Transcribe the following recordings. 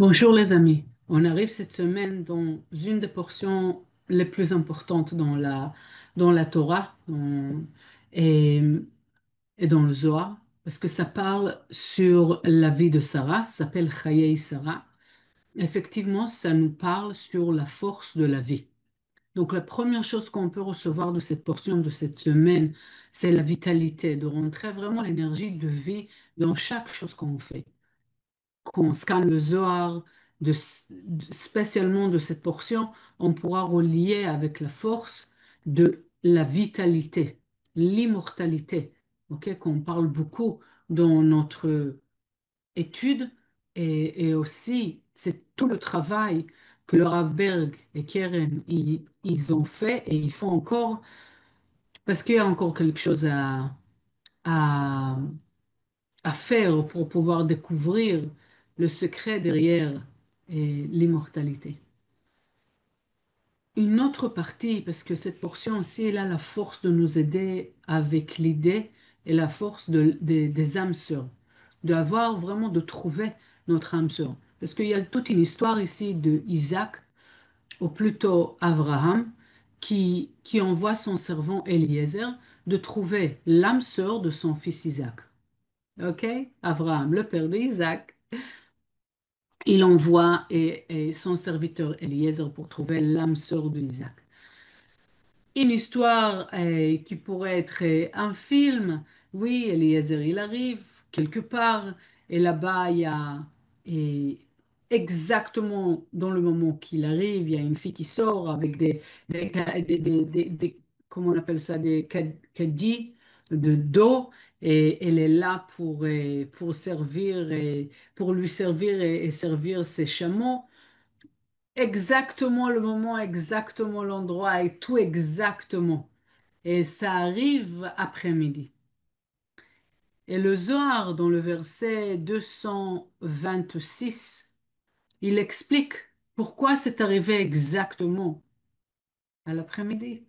Bonjour les amis, on arrive cette semaine dans une des portions les plus importantes dans la Torah et, et dans le Zohar, parce que ça parle sur la vie de Sarah, ça s'appelle Chayei Sarah. Effectivement, ça nous parle sur la force de la vie. Donc la première chose qu'on peut recevoir de cette portion de cette semaine, c'est la vitalité, de rentrer vraiment l'énergie de vie dans chaque chose qu'on fait qu'on scanne le Zohar, spécialement de cette portion, on pourra relier avec la force de la vitalité, l'immortalité, ok, qu'on parle beaucoup dans notre étude et aussi c'est tout le travail que le Rav Berg et Keren ils ont fait et ils font encore parce qu'il y a encore quelque chose à à faire pour pouvoir découvrir le secret derrière l'immortalité. Une autre partie, parce que cette portion aussi, elle a la force de nous aider avec l'idée et la force des âmes sœurs, d'avoir vraiment de trouver notre âme sœur. Parce qu'il y a toute une histoire ici de Isaac, ou plutôt Abraham, qui envoie son servant Eliezer de trouver l'âme sœur de son fils Isaac. OK? Abraham, le père d'Isaac, il envoie et son serviteur Eliezer pour trouver l'âme sœur d'Isaac. Une histoire qui pourrait être un film. Oui, Eliezer, il arrive quelque part et là-bas, il y a et exactement dans le moment qu'il arrive, il y a une fille qui sort avec comment on appelle ça, des caddies de dos et elle est là pour servir et pour lui servir et servir ses chameaux. Exactement le moment, exactement l'endroit et tout exactement. Et ça arrive après-midi. Et le Zohar, dans le verset 226, il explique pourquoi c'est arrivé exactement à l'après-midi.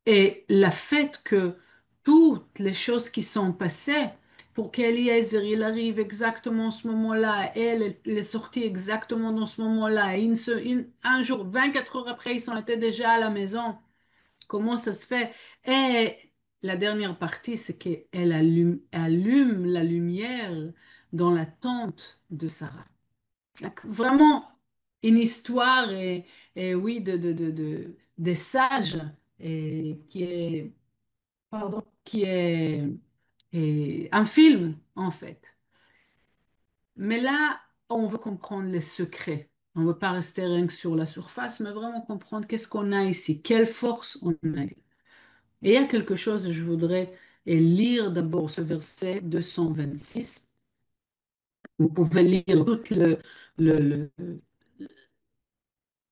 Et la fait que toutes les choses qui sont passées pour qu'Eliezer il arrive exactement à ce moment-là, elle est sortie exactement dans ce moment-là, et un jour, 24 heures après, ils sont étaient déjà à la maison. Comment ça se fait? Et la dernière partie, c'est qu'elle allume la lumière dans la tente de Sarah. Donc, vraiment une histoire et oui, des sages et qui est un film, en fait. Mais là, on veut comprendre les secrets. On ne veut pas rester rien que sur la surface, mais vraiment comprendre qu'est-ce qu'on a ici, quelle force on a ici. Et il y a quelque chose, je voudrais lire d'abord ce verset 226. Vous pouvez lire tout le, le-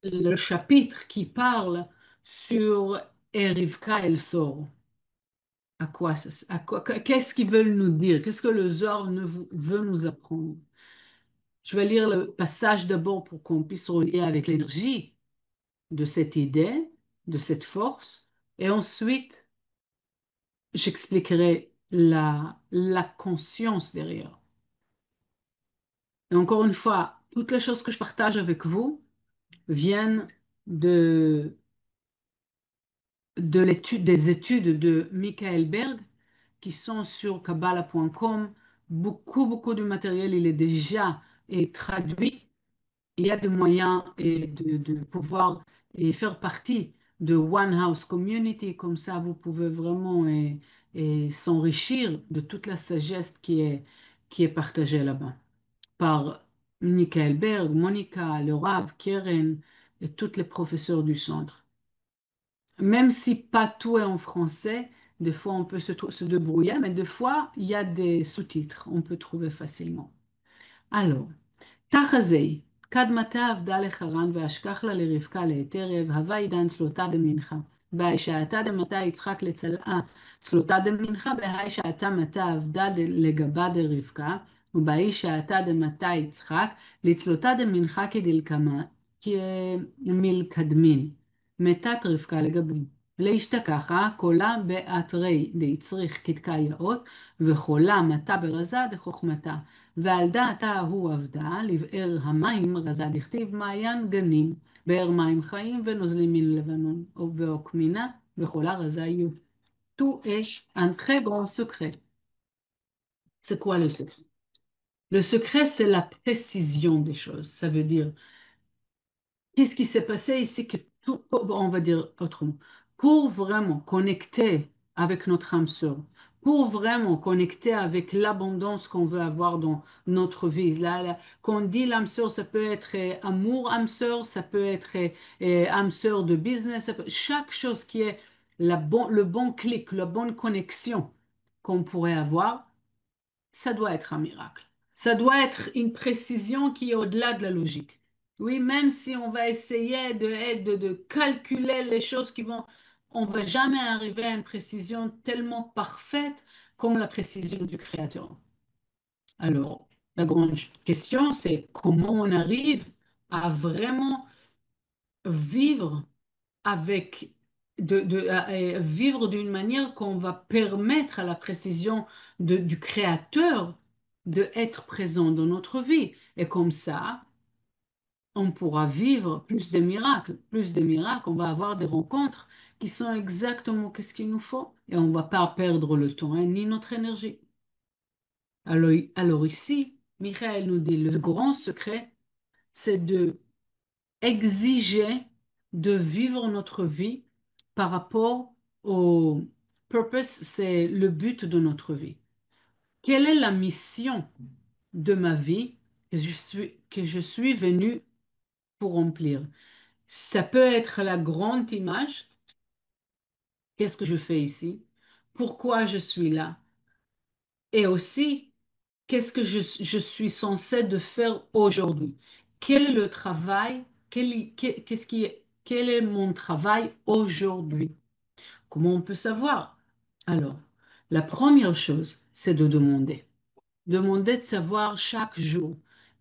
le chapitre qui parle sur Erivka et le sort. Qu'est-ce qu'ils veulent nous dire? Qu'est-ce que le Zohar veut nous apprendre? Je vais lire le passage d'abord pour qu'on puisse relier avec l'énergie de cette idée, de cette force, et ensuite j'expliquerai la conscience derrière. Et encore une fois, toutes les choses que je partage avec vous viennent de, des études de Michael Berg qui sont sur Kabbalah.com. Beaucoup de matériel, il est déjà traduit. Il y a des moyens de pouvoir faire partie de One House Community. Comme ça, vous pouvez vraiment s'enrichir de toute la sagesse qui est partagée là-bas par Michael Berg, Monica, le Rav, Keren et tous les professeurs du centre. Même si pas tout est en français, des fois on peut se débrouiller, mais des fois il y a des sous-titres, on peut trouver facilement. Alors, תחזי, קדמתה עבדה לחרן ואשכח לה לרבקה לעת ערב, הווה עידן צלותה דמנחה. בהי שעתה דמתה יצחק לצלעה צלותה דמנחה, בהי שעתה מתה עבדה לגבה דרבקה, ובהי שעתה דמתה יצחק לצלותה דמנחה כמלקדמין. מתת רבקה לגבי. להשתכחה קולה באתרי דצריך כתקה יאות וחולה מתה ברזה דחוכמתה ועל דעתה הוא עבדה לבאר המים רזה דכתיב מעיין גנים באר מים חיים ונוזלים מן לבנון ועוקמינה וחולה רזה יהיו. Tout est un très grand secret. C'est quoi le secret? Le secret, c'est la précision des choses. Ça veut dire, qu'est-ce qui s'est passé ici que tout, on va dire autrement, pour vraiment connecter avec notre âme sœur, pour vraiment connecter avec l'abondance qu'on veut avoir dans notre vie. Là, quand on dit l'âme sœur, ça peut être amour âme sœur, ça peut être âme sœur de business, chaque chose qui est le bon clic, la bonne connexion qu'on pourrait avoir, ça doit être un miracle. Ça doit être une précision qui est au-delà de la logique. Oui, même si on va essayer de calculer les choses qui vont, on va jamais arriver à une précision tellement parfaite comme la précision du Créateur. Alors, la grande question, c'est comment on arrive à vraiment vivre avec vivre d'une manière qu'on va permettre à la précision du créateur de être présent dans notre vie. Et comme ça, on pourra vivre plus de miracles, on va avoir des rencontres qui sont exactement ce qu'il nous faut. Et on ne va pas perdre le temps, hein, ni notre énergie. Alors ici, Michael nous dit, le grand secret, c'est de exiger de vivre notre vie par rapport au purpose, c'est le but de notre vie. Quelle est la mission de ma vie que je suis venu pour remplir? Ça peut être la grande image. Qu'est-ce que je fais ici? Pourquoi je suis là? Et aussi, qu'est-ce que je suis censé de faire aujourd'hui? Quel est le travail? Quel est mon travail aujourd'hui? Comment on peut savoir? Alors, la première chose, c'est de demander. Demander de savoir chaque jour,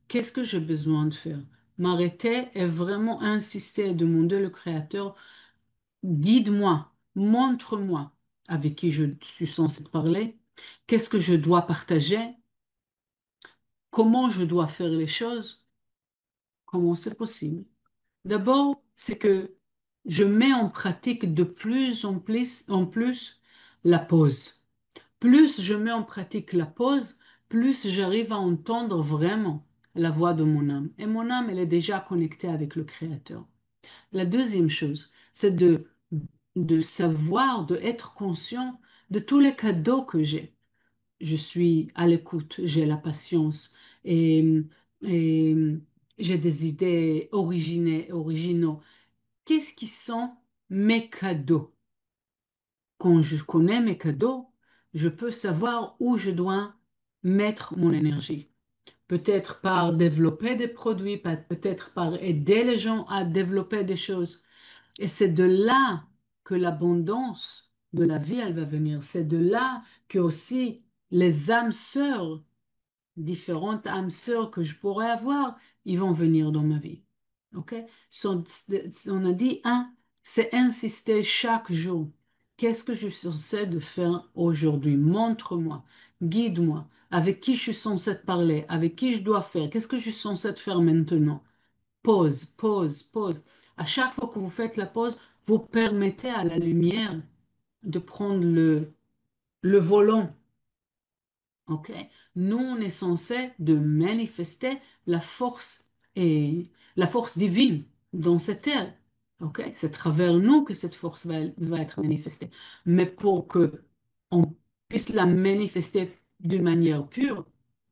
qu'est-ce que j'ai besoin de faire? M'arrêter et vraiment insister et demander au Créateur, guide-moi, montre-moi avec qui je suis censé parler, qu'est-ce que je dois partager, comment je dois faire les choses, comment c'est possible. D'abord, c'est que je mets en pratique de plus en plus la pause. Plus je mets en pratique la pause, plus j'arrive à entendre vraiment la voix de mon âme. Et mon âme, elle est déjà connectée avec le Créateur. La deuxième chose, c'est de savoir, de être conscient de tous les cadeaux que j'ai. Je suis à l'écoute, j'ai la patience et j'ai des idées originaux. Qu'est-ce qui sont mes cadeaux? Quand je connais mes cadeaux, je peux savoir où je dois mettre mon énergie. Peut-être par développer des produits, peut-être par aider les gens à développer des choses. Et c'est de là que l'abondance de la vie, elle va venir. C'est de là que aussi les âmes sœurs, différentes âmes sœurs que je pourrais avoir, ils vont venir dans ma vie. OK? On a dit, c'est insister chaque jour. Qu'est-ce que je suis censé de faire aujourd'hui? Montre-moi, guide-moi. Avec qui je suis censé te parler? Avec qui je dois faire? Qu'est-ce que je suis censé te faire maintenant? Pause, pause, pause. À chaque fois que vous faites la pause, vous permettez à la lumière de prendre le volant. Ok? Nous, on est censé de manifester la force et la force divine dans cette terre. Ok? C'est à travers nous que cette force va être manifestée. Mais pour que on puisse la manifester d'une manière pure,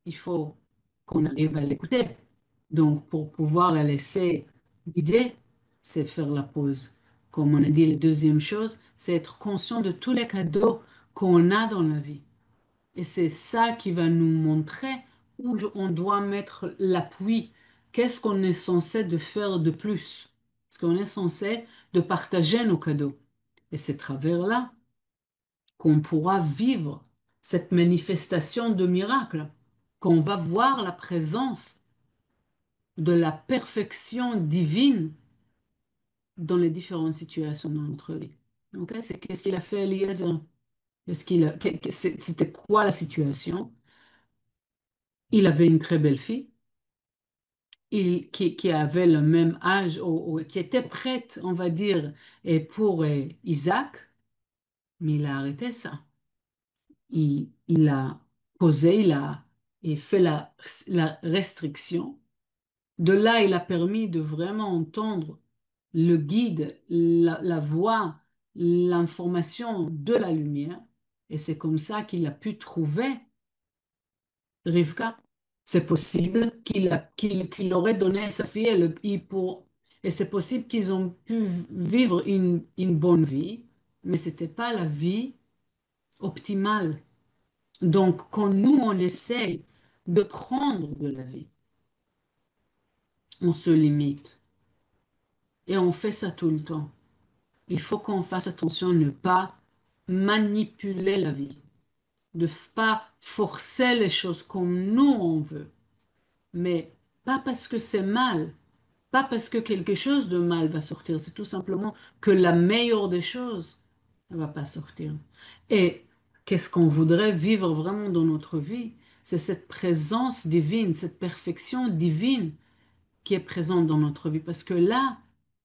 il faut qu'on arrive à l'écouter. Donc, pour pouvoir la laisser guider, c'est faire la pause. Comme on a dit, la deuxième chose, c'est être conscient de tous les cadeaux qu'on a dans la vie. Et c'est ça qui va nous montrer où on doit mettre l'appui. Qu'est-ce qu'on est censé de faire de plus? Parce qu'on est censé de partager nos cadeaux. Et c'est à travers là qu'on pourra vivre cette manifestation de miracle, qu'on va voir la présence de la perfection divine dans les différentes situations de notre vie. Ok, c'est qu'est-ce qu'il a fait Eliezer? C'était quoi la situation? Il avait une très belle fille, qui avait le même âge, qui était prête, on va dire, et pour Isaac, mais il a arrêté ça. Il a posé, il fait la restriction. De là, il a permis de vraiment entendre le guide, la voix, l'information de la lumière. Et c'est comme ça qu'il a pu trouver Rivka. C'est possible qu'il aurait donné sa fille et c'est possible qu'ils ont pu vivre une bonne vie, mais c'était pas la vie optimale. Donc, quand nous, on essaie de prendre de la vie, on se limite et on fait ça tout le temps. Il faut qu'on fasse attention à ne pas manipuler la vie, de pas forcer les choses comme nous on veut, mais pas parce que c'est mal, pas parce que quelque chose de mal va sortir, c'est tout simplement que la meilleure des choses ne va pas sortir. Et qu'est-ce qu'on voudrait vivre vraiment dans notre vie? C'est cette présence divine, cette perfection divine qui est présente dans notre vie, parce que là,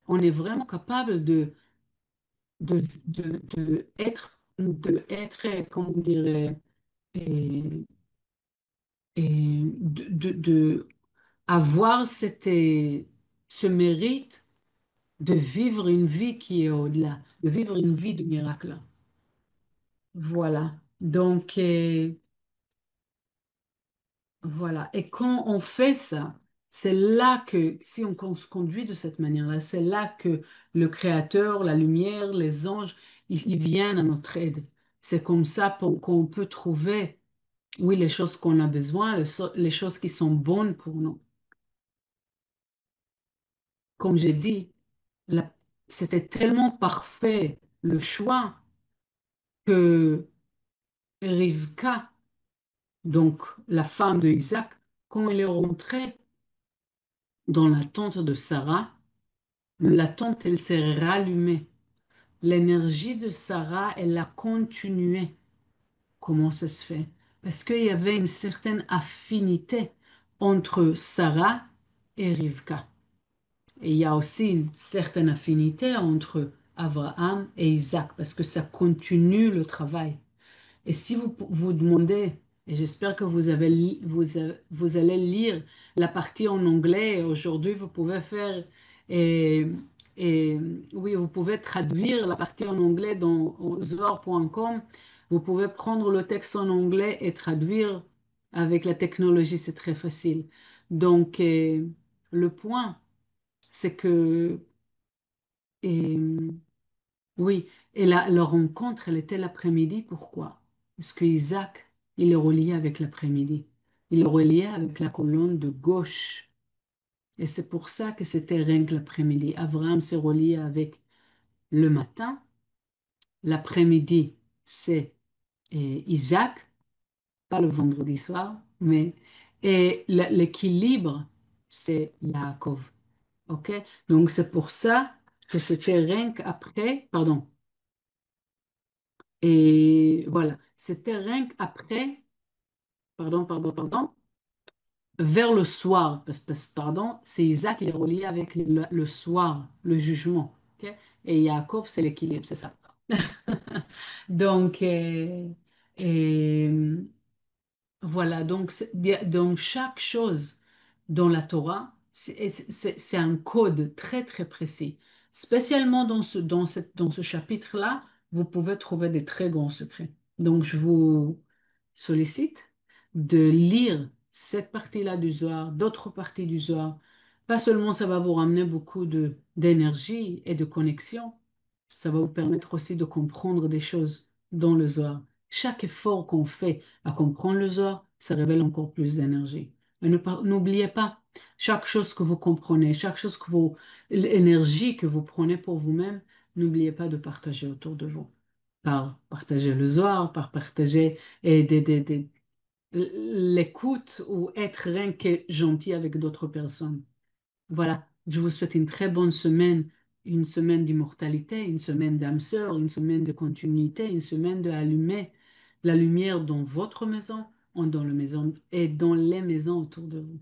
on est vraiment capable de être, comment on dirait, et, et de avoir ce mérite de vivre une vie qui est au-delà, de vivre une vie de miracle. Voilà. Donc, voilà. Et quand on fait ça, c'est là que, si on se conduit de cette manière-là, c'est là que le Créateur, la lumière, les anges, ils viennent à notre aide. C'est comme ça qu'on peut trouver, oui, les choses qu'on a besoin, les choses qui sont bonnes pour nous. Comme j'ai dit, la- c'était tellement parfait le choix que Rivka, donc la femme de Isaac, quand elle est rentrée dans la tente de Sarah, la tente, elle s'est rallumée. L'énergie de Sarah, elle a continué. Comment ça se fait? Parce qu'il y avait une certaine affinité entre Sarah et Rivka. Et il y a aussi une certaine affinité entre Abraham et Isaac, parce que ça continue le travail. Et si vous vous demandez, et j'espère que vous allez lire la partie en anglais, et aujourd'hui vous pouvez faire, et, et oui, vous pouvez traduire la partie en anglais dans zohar.com. Vous pouvez prendre le texte en anglais et traduire avec la technologie, c'est très facile. Donc, le point, c'est que, et, oui, et leur rencontre, elle était l'après-midi. Pourquoi? Parce que Isaac, il est relié avec l'après-midi. Il est relié avec la colonne de gauche. Et c'est pour ça que c'était rien que l'après-midi. Abraham s'est relié avec le matin. L'après-midi, c'est Isaac, pas le vendredi soir, mais et l'équilibre, c'est Yaakov. OK? Donc c'est pour ça que c'était rien qu'après, pardon. Et voilà, c'était rien qu'après, pardon, vers le soir, pardon, c'est Isaac qui est relié avec le soir, le jugement. Ok. Et Yaakov, c'est l'équilibre, c'est ça. Donc, et, voilà, donc, donc chaque chose dans la Torah, c'est un code très très précis. Spécialement dans ce chapitre-là, vous pouvez trouver des très grands secrets. Donc je vous sollicite de lire cette partie-là du Zohar, d'autres parties du Zohar. Pas seulement ça va vous ramener beaucoup d'énergie et de connexion, ça va vous permettre aussi de comprendre des choses dans le Zohar. Chaque effort qu'on fait à comprendre le Zohar, ça révèle encore plus d'énergie. Et n'oubliez pas, chaque chose que vous comprenez, chaque chose l'énergie que vous prenez pour vous-même, n'oubliez pas de partager autour de vous. Par partager le Zohar, par partager l'écoute ou être rien que gentil avec d'autres personnes. Voilà, je vous souhaite une très bonne semaine une semaine d'immortalité, une semaine d'âme sœur, une semaine de continuité, une semaine de allumer la lumière dans votre maison, dans la maison et dans les maisons autour de vous.